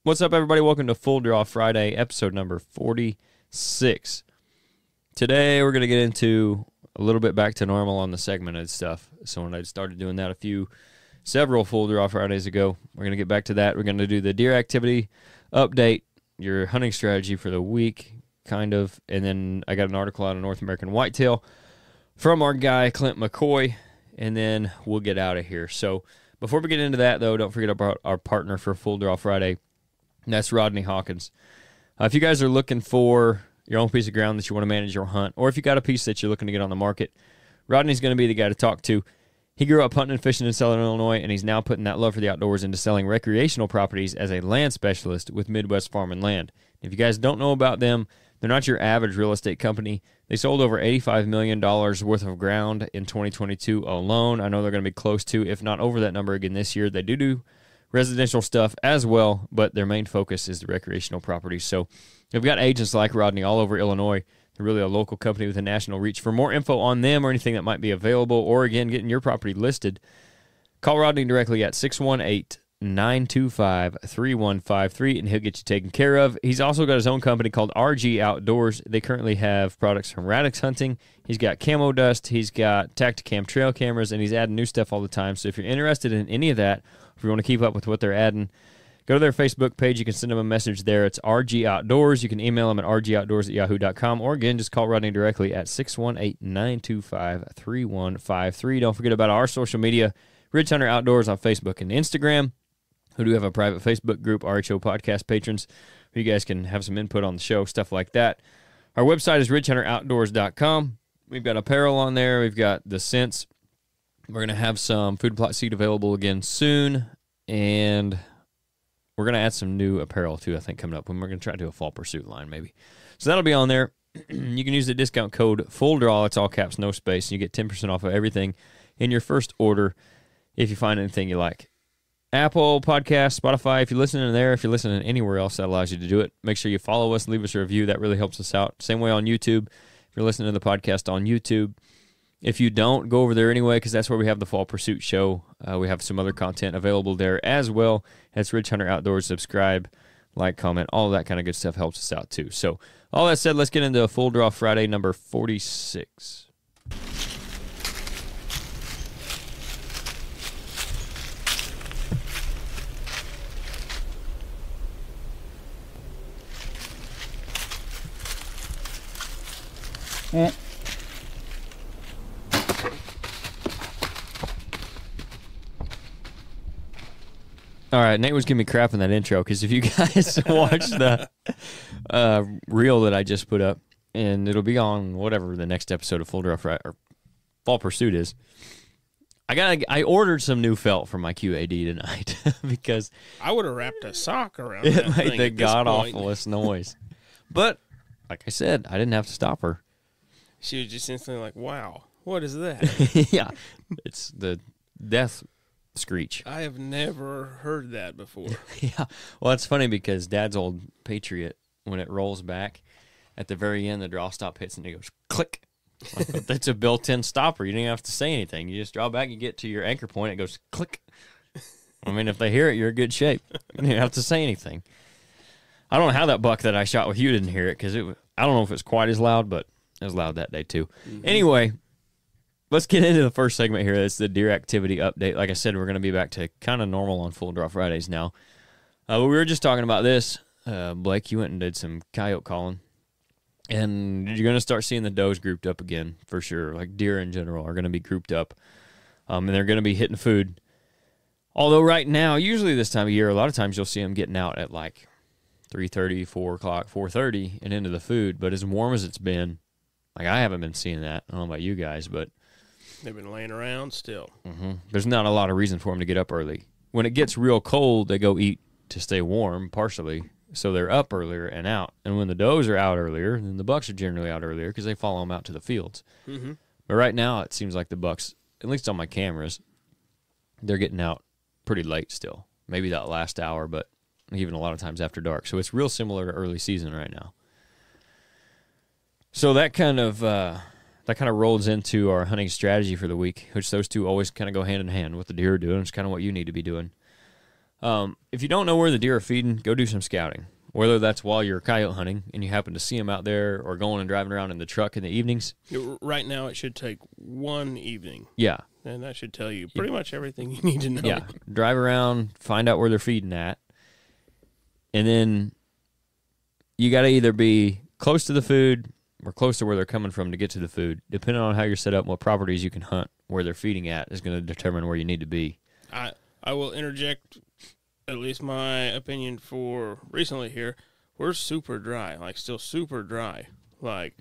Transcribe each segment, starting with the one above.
What's up, everybody? Welcome to Full Draw Friday, episode number 46. Today, we're going to get into a little bit back to normal on the segmented stuff. So when I started doing that several Full Draw Fridays ago, we're going to get back to that. We're going to do the deer activity update, your hunting strategy for the week, kind of. And then I got an article out of North American Whitetail from our guy, Clint McCoy, and then we'll get out of here. So before we get into that, though, don't forget about our partner for Full Draw Friday. And that's Rodney Hawkins. If you guys are looking for your own piece of ground that you want to manage your hunt, or if you got a piece that you're looking to get on the market, Rodney's going to be the guy to talk to. He grew up hunting and fishing in Southern Illinois, and he's now putting that love for the outdoors into selling recreational properties as a land specialist with Midwest Farm and Land. If you guys don't know about them, they're not your average real estate company. They sold over $85 million worth of ground in 2022 alone. I know they're going to be close to, if not over that number again this year. They do residential stuff as well, but their main focus is the recreational properties. So they've got agents like Rodney all over Illinois. They're really a local company with a national reach. For more info on them or anything that might be available, or again, getting your property listed, call Rodney directly at 618-925-3153, and he'll get you taken care of. He's also got his own company called Ridgehunteroutdoors. They currently have products from Radix Hunting. He's got camo dust. He's got Tacticam trail cameras, and he's adding new stuff all the time. So if you're interested in any of that, if you want to keep up with what they're adding, go to their Facebook page. You can send them a message there. It's RG Outdoors. You can email them at rgoutdoors@yahoo.com, or again, just call Rodney directly at 618-925-3153. Don't forget about our social media, Ridge Hunter Outdoors on Facebook and Instagram. We do have a private Facebook group, RHO Podcast Patrons, where you guys can have some input on the show, stuff like that. Our website is ridgehunteroutdoors.com. We've got apparel on there. We've got the scents. We're going to have some food plot seed available again soon, and we're going to add some new apparel, too, I think, coming up. We're going to try to do a fall pursuit line, maybe. So that'll be on there. You can use the discount code FULLDRAW. It's all caps, no space. And you get 10% off of everything in your first order if you find anything you like. Apple Podcast, Spotify, if you're listening there, if you're listening anywhere else, that allows you to do it. Make sure you follow us, leave us a review. That really helps us out. Same way on YouTube. If you're listening to the podcast on YouTube, if you don't, go over there anyway, because that's where we have the Fall Pursuit show. We have some other content available there as well. That's Ridge Hunter Outdoors. Subscribe, like, comment, all of that kind of good stuff helps us out too. So all that said, let's get into a Full Draw Friday number 46. All right, Nate was giving me crap in that intro, because if you guys watch the reel that I just put up, and it'll be on whatever the next episode of Full Draw Friday or Fall Pursuit is, I ordered some new felt for my QAD tonight because I would have wrapped a sock around it that made thing the at this god point. awfulest noise. But like I said, I didn't have to stop her. She was just instantly like, "Wow, what is that?" Yeah, it's the death screech. I have never heard that before. Yeah, well, it's funny because Dad's old Patriot, when it rolls back, at the very end, the draw stop hits and it goes click. Like, that's a built-in stopper. You don't even have to say anything. You just draw back, you get to your anchor point, it goes click. I mean, if they hear it, you're in good shape. You don't have to say anything. I don't know how that buck that I shot with you didn't hear it, because I don't know if it's quite as loud, but it was loud that day too. Mm-hmm. Anyway, let's get into the first segment here. It's the deer activity update. Like I said, we're going to be back to kind of normal on Full Draw Fridays now. We were just talking about this. Blake, you went and did some coyote calling, and you're going to start seeing the does grouped up again for sure. Like deer in general are going to be grouped up, and they're going to be hitting food. Although right now, usually this time of year, a lot of times you'll see them getting out at like 3:30, 4 o'clock, 4:30 and into the food. But as warm as it's been, like I haven't been seeing that. I don't know about you guys, but They've been laying around still. There's not a lot of reason for them to get up early. When it gets real cold, they go eat to stay warm, partially. So they're up earlier and out. And when the does are out earlier, then the bucks are generally out earlier because they follow them out to the fields. Mm-hmm. But right now, it seems like the bucks, at least on my cameras, they're getting out pretty late still. Maybe that last hour, but even a lot of times after dark. So it's real similar to early season right now. So that kind of rolls into our hunting strategy for the week, which those two always kind of go hand in hand. What the deer are doing is kind of what you need to be doing. If you don't know where the deer are feeding, go do some scouting. Whether that's while you're coyote hunting and you happen to see them out there, or going and driving around in the truck in the evenings. Right now, it should take one evening. Yeah. And that should tell you pretty much everything you need to know. Yeah. Drive around, find out where they're feeding at. And then you got to either be close to the food or close to where they're coming from to get to the food. Depending on how you're set up and what properties you can hunt, where they're feeding at is going to determine where you need to be. I will interject, at least my opinion for recently here. We're super dry, like still super dry. Like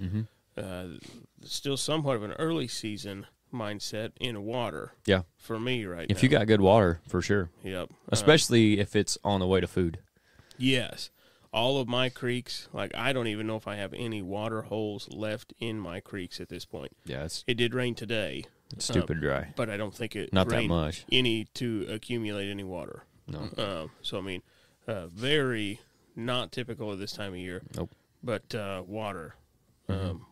still somewhat of an early season mindset in water. Yeah. For me right now. If you got good water, for sure. Yep. Especially if it's on the way to food. Yes. All of my creeks, like I don't even know if I have any water holes left in my creeks at this point. Yeah, it did rain today. It's stupid dry. But I don't think it not rained that much any to accumulate any water. No. So I mean, very not typical of this time of year. Nope. But water,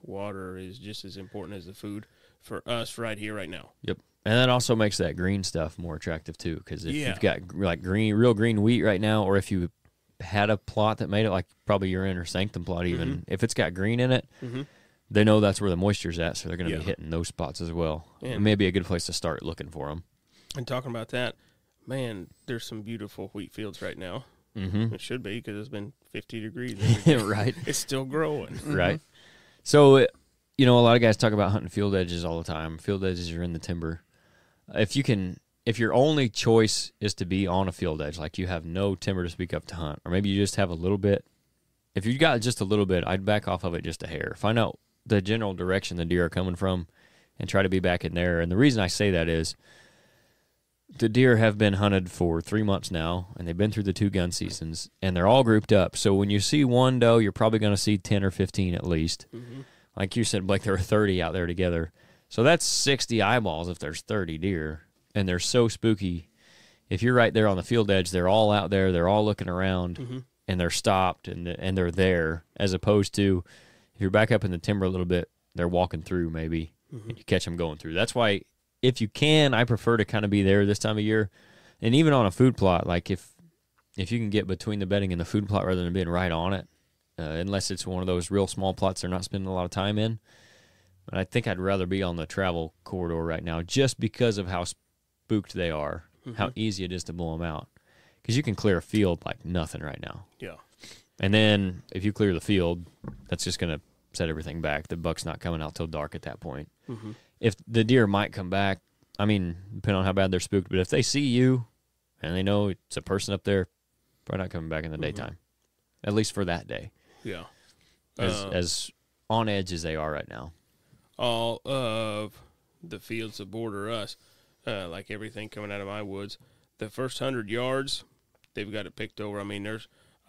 water is just as important as the food for us right here, right now. Yep. And that also makes that green stuff more attractive too, because if you've got like real green wheat right now, or if you had a plot that made it, like probably your inner sanctum plot even, if it's got green in it, they know that's where the moisture's at, so they're going to be hitting those spots as well. It may be a good place to start looking for them. And talking about that, man, there's some beautiful wheat fields right now. It should be, because it's been 50 degrees. Right. It's still growing. Right. So, you know, a lot of guys talk about hunting field edges all the time. Field edges are in the timber. If your only choice is to be on a field edge, like you have no timber to speak of to hunt, or maybe you just have a little bit, if you got just a little bit, I'd back off of it just a hair. Find out the general direction the deer are coming from and try to be back in there. And the reason I say that is the deer have been hunted for 3 months now, and they've been through the 2 gun seasons, and they're all grouped up. So when you see one doe, you're probably going to see 10 or 15 at least. Like you said, Blake, there are 30 out there together. So that's 60 eyeballs if there's 30 deer, and they're so spooky. If you're right there on the field edge, they're all out there, they're all looking around, and they're stopped, and they're there, as opposed to if you're back up in the timber a little bit, they're walking through maybe, and you catch them going through. That's why, if you can, I prefer to kind of be there this time of year. And even on a food plot, like if you can get between the bedding and the food plot rather than being right on it, unless it's one of those real small plots they're not spending a lot of time in. But I think I'd rather be on the travel corridor right now, just because of how spooked they are, how easy it is to blow them out. Because you can clear a field like nothing right now. Yeah. And then if you clear the field, that's just going to set everything back. The buck's not coming out till dark at that point. If the deer might come back, I mean, depending on how bad they're spooked, but if they see you and they know it's a person up there, probably not coming back in the daytime, at least for that day. Yeah. As on edge as they are right now. All of the fields that border us, like everything coming out of my woods, the first 100 yards, they've got it picked over. I mean, I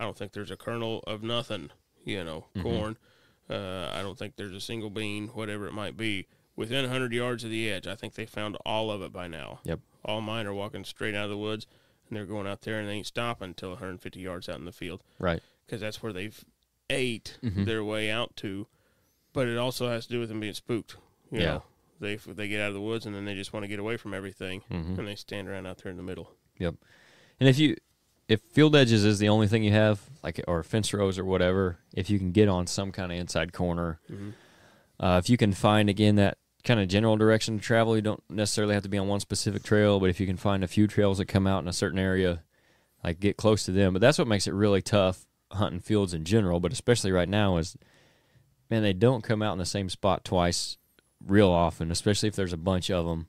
don't think there's a kernel of nothing, corn. I don't think there's a single bean, whatever it might be. Within 100 yards of the edge, I think they found all of it by now. Yep. All mine are walking straight out of the woods, and they're going out there, and they ain't stopping until 150 yards out in the field. Right. Because that's where they've ate their way out to. But it also has to do with them being spooked. You know, they get out of the woods, and then they just want to get away from everything, and they stand around out there in the middle. Yep. And if field edges is the only thing you have, like, or fence rows or whatever, if you can get on some kind of inside corner, if you can find, again, that kind of general direction to travel, you don't necessarily have to be on one specific trail, but if you can find a few trails that come out in a certain area, like, get close to them. But that's what makes it really tough hunting fields in general, but especially right now is, man, they don't come out in the same spot twice real often, especially if there's a bunch of them.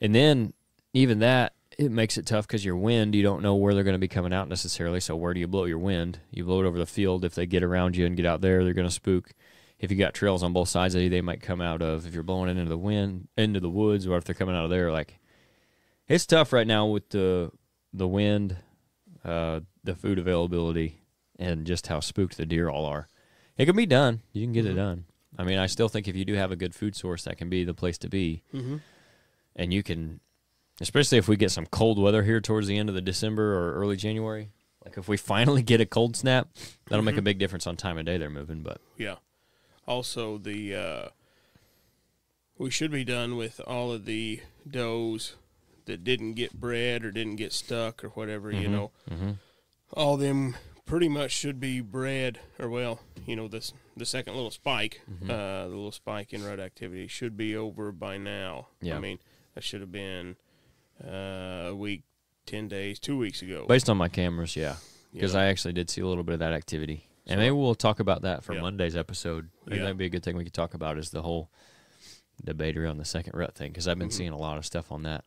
And then even that, it makes it tough because your wind, you don't know where they're going to be coming out necessarily, so where do you blow your wind? You blow it over the field. If they get around you and get out there, they're going to spook. If you got trails on both sides of you, they might come out of. If you're blowing it into the wind, into the woods, or if they're coming out of there, like, it's tough right now with the wind, the food availability, and just how spooked the deer all are. It can be done. You can get it done. I mean, I still think if you do have a good food source, that can be the place to be. And you can, especially if we get some cold weather here towards the end of the December or early January, like if we finally get a cold snap, that'll make a big difference on time of day they're moving. But yeah. Also, we should be done with all of the does that didn't get bred or didn't get stuck or whatever, Mm-hmm. you know, all them pretty much should be bred, or well, you know, the second little spike, the little spike in rut activity should be over by now. Yeah. I mean, that should have been a week, 10 days, 2 weeks ago. Based on my cameras, yeah. Because Yeah. I actually did see a little bit of that activity. And maybe we'll talk about that for Yeah. Monday's episode. Maybe Yeah. that'd be a good thing we could talk about is the whole debate around the second rut thing, because I've been seeing a lot of stuff on that.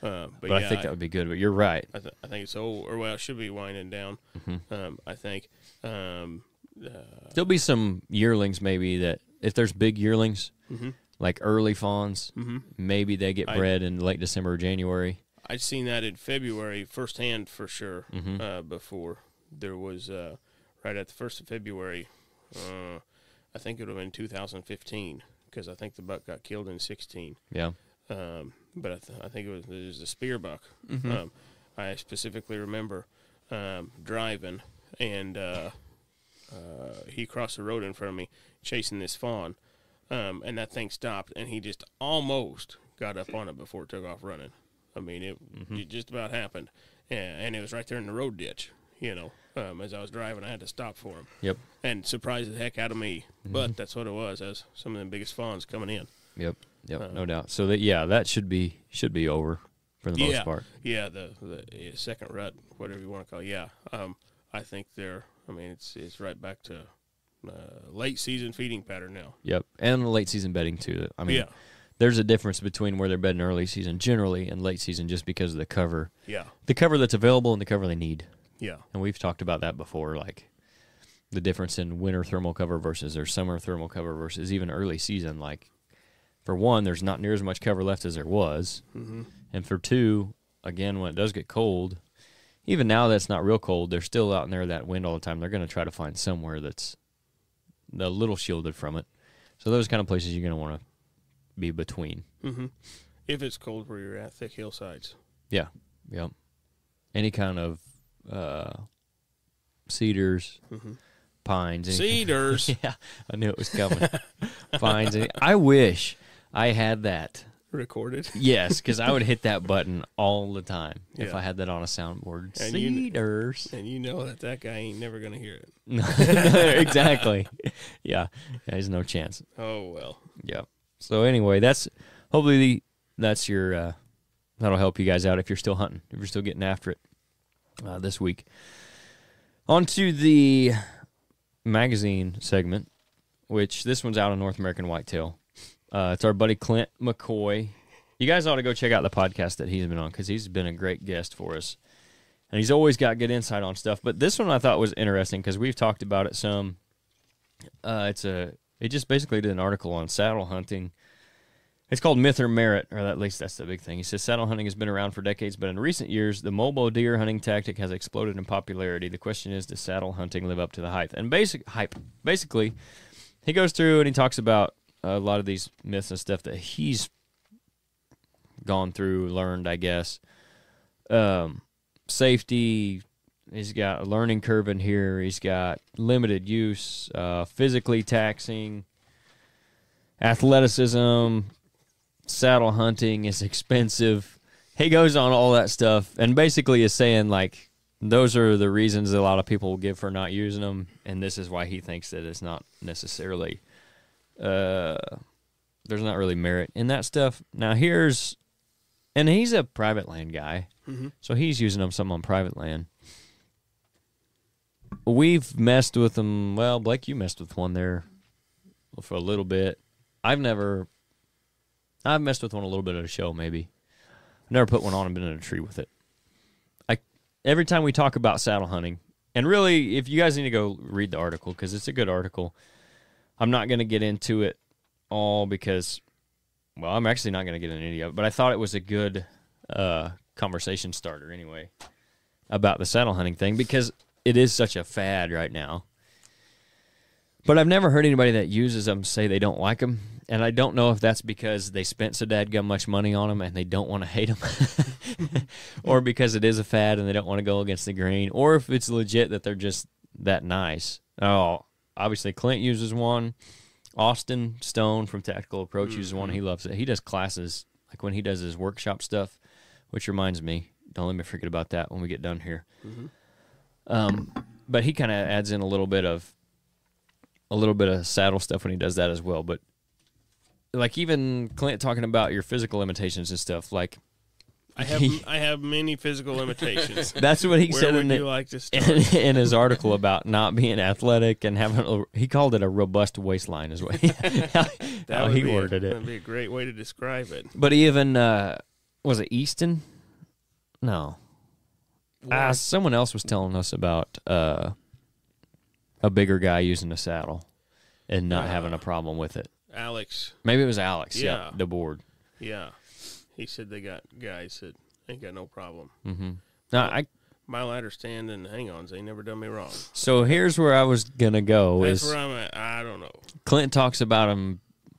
But But yeah, I think that would be good. But you're right. I think it's it should be winding down. I think. There'll be some yearlings maybe that, if there's big yearlings, like early fawns, maybe they get bred in late December or January. I'd seen that in February firsthand for sure. Before there was right at the 1st of February, I think it would have been 2015 because I think the buck got killed in 16. Yeah. But I think it was a spear buck. I specifically remember driving, and he crossed the road in front of me chasing this fawn, and that thing stopped, and he just almost got up on it before it took off running. I mean, it just about happened, and it was right there in the road ditch, you know. As I was driving, I had to stop for him. Yep. And surprised the heck out of me, but that's what it was. As some of the biggest fawns coming in. Yep. No doubt. So that should be over for the most part. Yeah, the second rut, whatever you want to call it. Yeah. I think it's right back to late season feeding pattern now. Yep. And late season bedding too. I mean, Yeah. there's a difference between where they're bedding early season generally and late season just because of the cover. Yeah. The cover that's available and the cover they need. Yeah. And we've talked about that before, like the difference in winter thermal cover versus their summer thermal cover versus even early season. Like, for one, there's not near as much cover left as there was. And for two, again, when it does get cold, even now that's not real cold, they're still out in there that wind all the time. They're going to try to find somewhere that's a little shielded from it. So those kind of places you're going to want to be between. If it's cold where you're at, thick hillsides. Yeah. Yep. Any kind of cedars, pines. Cedars. Yeah, I knew it was coming. Pines. I wish I had that Recorded. Yes, because I would hit that button all the time if Yeah. I had that on a soundboard. And Cedars. And you know that guy ain't never going to hear it. Exactly. Yeah, there's no chance. Oh, well. Yeah. So anyway, hopefully that's your that'll help you guys out if you're still hunting, if you're still getting after it this week. On to the magazine segment, which this one's out on North American Whitetail. It's our buddy Clint McCoy. You guys ought to go check out the podcast that he's been on because he's been a great guest for us. And he's always got good insight on stuff. But this one I thought was interesting because we've talked about it some. It just basically did an article on saddle hunting. It's called Myth or Merit, or at least that's the big thing. He says saddle hunting has been around for decades, but in recent years, the mobile deer hunting tactic has exploded in popularity. The question is, does saddle hunting live up to the hype? And basically, he goes through and he talks about a lot of these myths and stuff that he's gone through, learned, I guess. Safety, he's got a learning curve in here. He's got limited use, physically taxing, athleticism, saddle hunting is expensive. He goes on all that stuff and basically is saying, like, those are the reasons a lot of people will give for not using them, and this is why he thinks that it's not necessarily there's not really merit in that stuff. Now and he's a private land guy, so he's using them some on private land. We've messed with them. Well, Blake, you messed with one there for a little bit. I've messed with one a little bit at a show, maybe. Never put one on and been in a tree with it. Every time we talk about saddle hunting, and really, if you guys need to go read the article, because it's a good article, I'm not going to get into it all because, well, I'm actually not going to get into any of it, but I thought it was a good conversation starter anyway about the saddle hunting thing because it is such a fad right now. But I've never heard anybody that uses them say they don't like them, and I don't know if that's because they spent so dadgum much money on them and they don't want to hate them, or because it is a fad and they don't want to go against the grain, or if it's legit that they're just that nice. Oh, obviously Clint uses one. Austin Stone from Tactical Approach uses one. He loves it. He does classes, like when he does his workshop stuff which reminds me, don't let me forget about that when we get done here. Mm-hmm. But he kind of adds in a little bit of saddle stuff when he does that as well. But like even Clint talking about your physical limitations and stuff, like I have many physical limitations. that's what he Where said would in, you like to start? in his article about not being athletic and having he called it a robust waistline is what he worded it. That'd be a great way to describe it. But even was it Easton? No. Someone else was telling us about a bigger guy using a saddle and not having a problem with it. Alex. Maybe it was Alex. Yeah. The board. Yeah. He said they got guys that ain't got no problem. Mm-hmm. Now, my ladder stand and hang-ons, they never done me wrong. So here's where I was going to go. That's where I'm at. I don't know. Clint talks about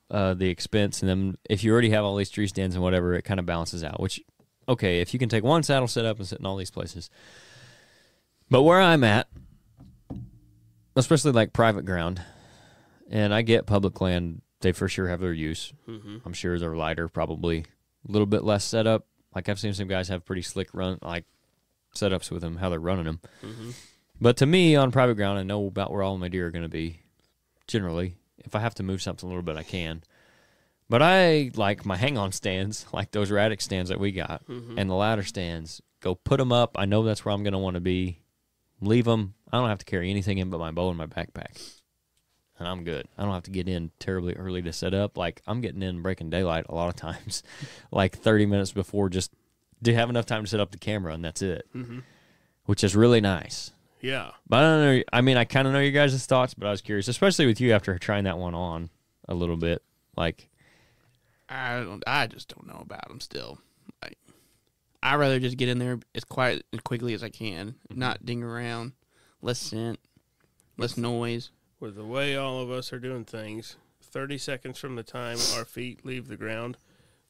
the expense, and then if you already have all these tree stands and whatever, it kind of balances out, which, okay, if you can take one saddle set up and sit in all these places. But where I'm at, especially like private ground, and I get public land, they for sure have their use. Mm-hmm. I'm sure they're lighter, probably a little bit less setup. Like I've seen some guys have pretty slick setups with them, how they're running them. Mm-hmm. But to me, on private ground, I know about where all my deer are going to be. Generally, if I have to move something a little bit, I can. But I like my hang-on stands, like those Radix stands that we got, and the ladder stands. Go put them up. I know that's where I'm going to want to be. Leave them. I don't have to carry anything in but my bow and my backpack. And I'm good. I don't have to get in terribly early to set up. Like, I'm getting in breaking daylight a lot of times, like 30 minutes before, just to have enough time to set up the camera, and that's it, which is really nice. Yeah. But I don't know. I mean, I kind of know your guys' thoughts, but I was curious, especially with you after trying that one on a little bit. Like, I just don't know about them still. Like, I'd rather just get in there as quiet and quickly as I can, not ding around, less scent, less noise. With the way all of us are doing things, 30 seconds from the time our feet leave the ground,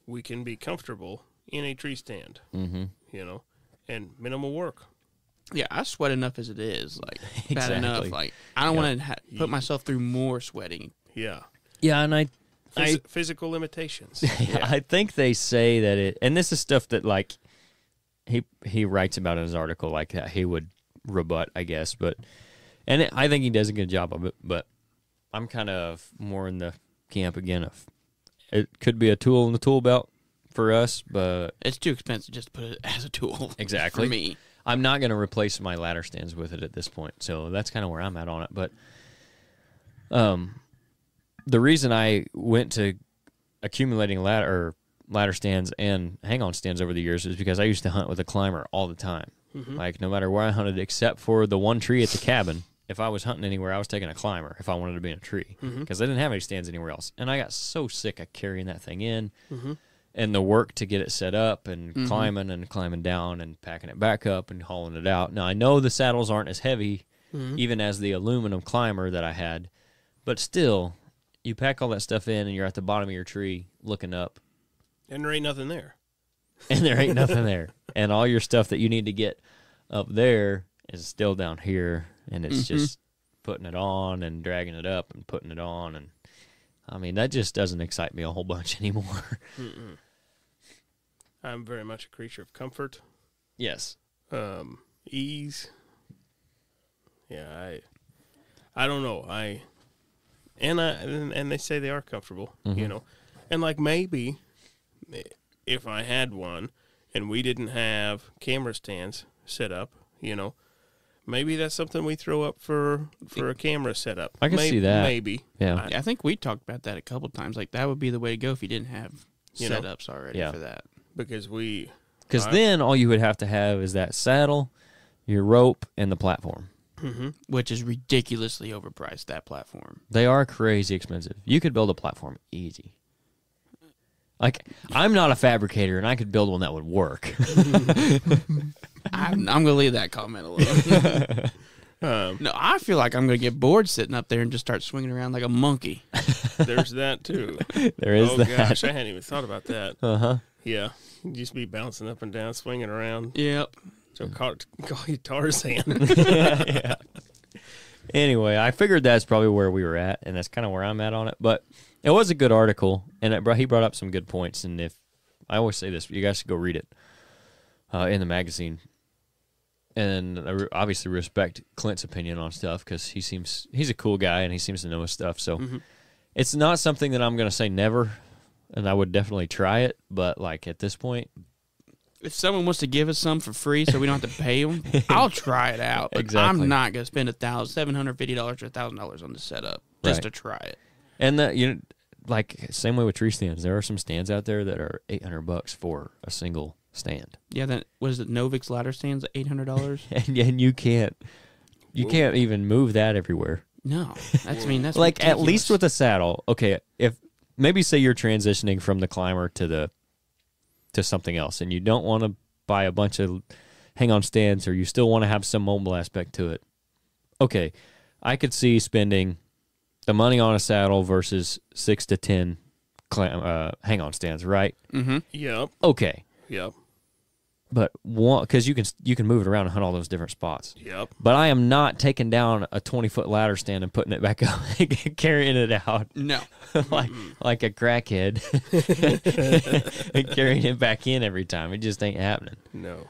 we can be comfortable in a tree stand, you know, and minimal work. Yeah, I sweat enough as it is, like, bad Exactly. enough. Like, I don't want to put myself through more sweating. Yeah. yeah, and Physical limitations. I think they say that it, and this is stuff that like he writes about in his article, like that he would rebut, I guess, I think he does a good job of it. But I'm kind of more in the camp again of it could be a tool in the tool belt for us, but It's too expensive just to put it as a tool. Exactly. For me. I'm not going to replace my ladder stands with it at this point, so that's kind of where I'm at on it. But the reason I went to accumulating ladder stands and hang-on stands over the years is because I used to hunt with a climber all the time. Like, no matter where I hunted, except for the one tree at the cabin, if I was hunting anywhere, I was taking a climber if I wanted to be in a tree, because I didn't have any stands anywhere else. And I got so sick of carrying that thing in and the work to get it set up and climbing down and packing it back up and hauling it out. Now, I know the saddles aren't as heavy even as the aluminum climber that I had, but still, you pack all that stuff in and you're at the bottom of your tree looking up. And there ain't nothing there. And there ain't nothing there. And all your stuff that you need to get up there is still down here, and it's just putting it on and dragging it up and putting it on. And, I mean, that just doesn't excite me a whole bunch anymore. I'm very much a creature of comfort. Yes. Ease. Yeah, I don't know. And they say they are comfortable, you know. And like maybe if I had one and we didn't have camera stands set up, you know, maybe that's something we throw up for a camera setup. I can see that. Maybe. Yeah. I think we talked about that a couple times. Like, that would be the way to go if you didn't have You know? setups already for that. Because then all you would have to have is that saddle, your rope, and the platform. Which is ridiculously overpriced, that platform. They are crazy expensive. You could build a platform easy. Like, I'm not a fabricator, and I could build one that would work. I'm going to leave that comment alone. No, I feel like I'm going to get bored sitting up there and just start swinging around like a monkey. there's that too. There is that. Oh gosh, I hadn't even thought about that. Yeah, you'd just be bouncing up and down, swinging around. Yep. So call you Tarzan. Yeah. Anyway, I figured that's probably where we were at, and that's kind of where I'm at on it. But it was a good article, and he brought up some good points. And if I always say this, you guys should go read it. in the magazine. And I obviously respect Clint's opinion on stuff because he's a cool guy and he seems to know his stuff. So it's not something that I'm going to say never, and I would definitely try it. But like at this point, if someone wants to give us some for free so we don't have to pay them, I'll try it out. But Exactly. I'm not going to spend $750 or $1,000 on the setup just to try it. And like same way with tree stands. There are some stands out there that are $800 for a single stand. Yeah, that what is it? Novix ladder stands at $800. and you can't even move that everywhere. No, that's that's like ridiculous. At least with a saddle. Okay, if maybe say you're transitioning from the climber to something else, and you don't want to buy a bunch of hang-on stands, or you still want to have some mobile aspect to it. Okay, I could see spending the money on a saddle versus 6 to 10 hang-on stands, right? Mm-hmm. Yep. Okay. Yep. But because you can move it around and hunt all those different spots. Yep. But I am not taking down a 20-foot ladder stand and putting it back up, carrying it out. No. like a crackhead, and carrying it back in every time. It just ain't happening. No.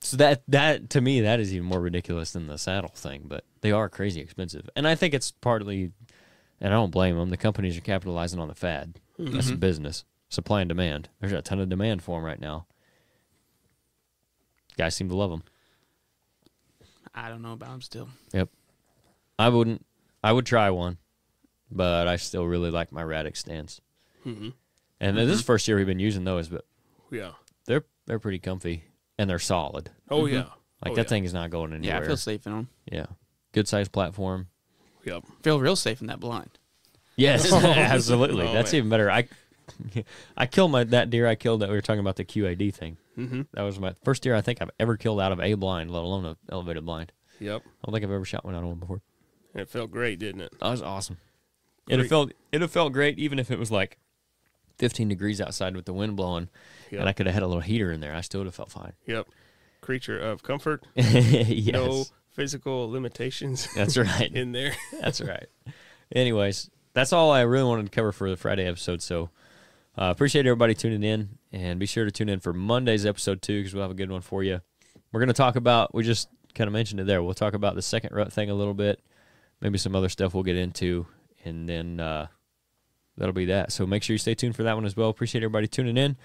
So that to me, that is even more ridiculous than the saddle thing. But they are crazy expensive, and I think it's partly, and I don't blame them. The companies are capitalizing on the fad. That's a business, supply and demand. There's a ton of demand for them right now. Guys seem to love them. I don't know about them still. Yep. I would try one, but I still really like my Radix stands. Mm-hmm. And this is the first year we've been using those, but Yeah. they're pretty comfy and they're solid. Oh, yeah. Like that thing is not going anywhere. Yeah, I feel safe in them. Yeah. Good sized platform. Yep. Feel real safe in that blind. Yes, absolutely. Oh, That's man. even better. I killed that deer I killed that we were talking about the QAD thing. Mm-hmm. That was my first deer I think I've ever killed out of a blind, let alone an elevated blind. Yep. I don't think I've ever shot one out of one before. And it felt great, didn't it? That was awesome. Great. It'd have felt great even if it was like 15 degrees outside with the wind blowing, Yep. and I could have had a little heater in there. I still would have felt fine. Yep. Creature of comfort. Yes. No physical limitations That's right. in there. That's right. Anyways, that's all I really wanted to cover for the Friday episode. So appreciate everybody tuning in, and be sure to tune in for Monday's episode too, because we'll have a good one for you. We're going to talk about, we just kind of mentioned it there, we'll talk about the second rut thing a little bit, maybe some other stuff we'll get into, and then that'll be that. So make sure you stay tuned for that one as well. Appreciate everybody tuning in.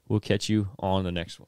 We'll catch you on the next one.